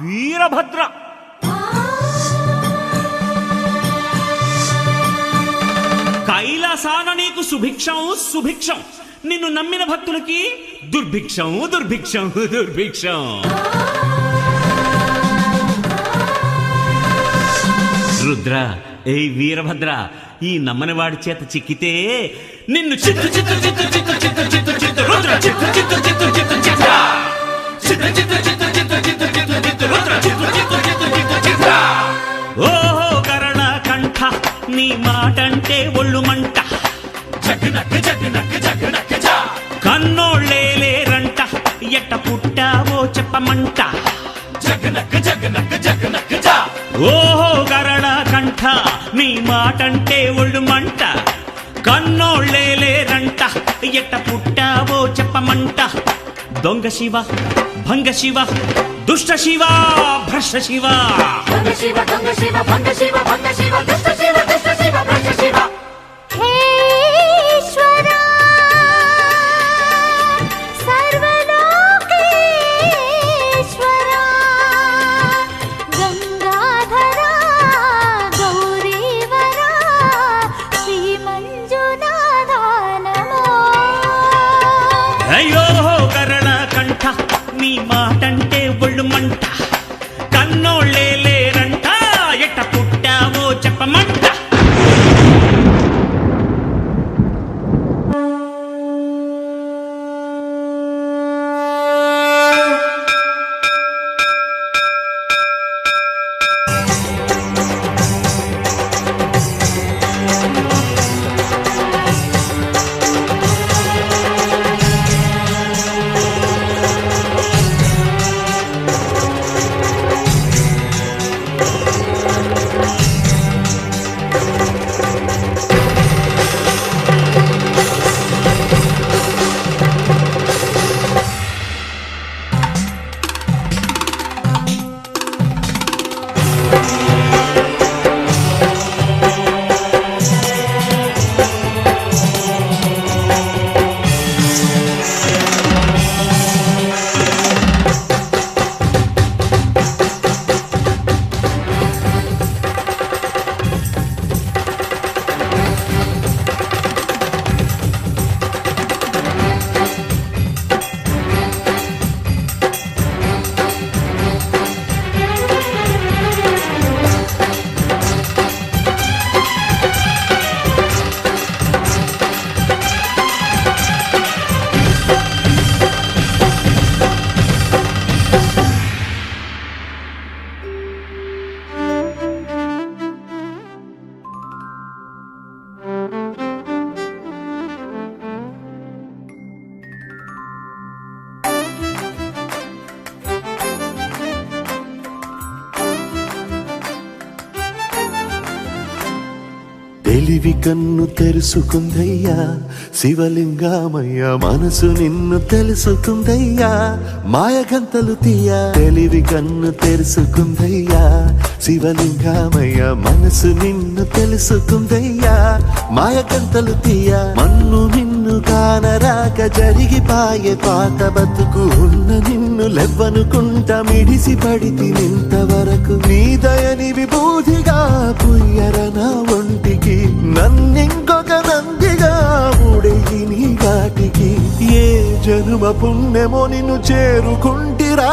వీరభద్ర కైలాసాన నీకు సుభిక్షం సుభిక్షం, నిన్ను నమ్మిన భక్తులకి దుర్భిక్షం దుర్భిక్షం దుర్భిక్షం. రుద్ర ఏ వీరభద్ర, ఈ నమ్మని వాడి చేత చిక్కితే నిన్ను చిత్తు చిత్తు చిత్తు చిత్తు చిత్తు చిత్తు చిత్తు రుద్ర చిత్తు చిత్తు చిత్తు చిత్తు చిత్త చిత్తు చిత్తు చిత్తు చిత్తు చిత్తు చిత్తు చిత్తు రుద్ర చిత్తు చిత్తు చిత్తు చిత్తు చిత్త. ఓహో గరళ కంఠ, నీ మాటంటే ఒళ్ళు మంట, జగనక్క జగనక్క జగనక్క జా. కన్నోళ్ళేలేరంట, ఎట్ట పుట్టావో చెప్పమంట, జగనక్క జగనక్క జగనక్క జా. ఓహో గరళ కంఠ, నీ మాటంటే ఒళ్ళు మంట, కన్నోళ్ళేలేరంట, ఎట్ట పుట్టావో చెప్పమంట. దొంగ శివ భంగ శివ దుష్ట శివ భ్రష్ట శివ, దొంగ శివ దొంగ శివ భంగ శివ భంగ శివ దుష్ట శివ దుష్ట శివ భ్రష్ట శివ. హే ఈశ్వరా సర్వలోకేశ్వరా, గంగాధరా గౌరీవరా, శ్రీ మంజునాథ నమో. అయ్యో గరళ కంఠ, నీ మాటంటే ఒళ్ళు మంట, కన్నోళ్ళేలేరంట, ఎట్ట పుట్టావో చెప్పమంట. తెలివి కన్ను తెరుసుకుందయ్యా శివలింగమయ్య, మనసు నిన్ను తెలుసుకుందయ్యా మాయగంతలు తీయ. తెలివి కన్ను తెరుసుకుందయ్యా శివలింగమయ్య, మనసు నిన్ను తెలుసుకుందయ్యా మాయగంతలు తీయ. మన్ను నిన్ను కానరాక జరిగిపాయే పాత బతుకు, ఉన్న నిన్ను లెవ్వనుకుంట మిడిసి పడితి నింతవరకు. నీ దయని విభూతిగా పుయ్యర నా ఒంటికి, నన్నింకొక నందిగా ఊడేయి నీ గాటికి. ఏ జనుమ పుణ్యమో నిన్ను చేరుకుంటిరా.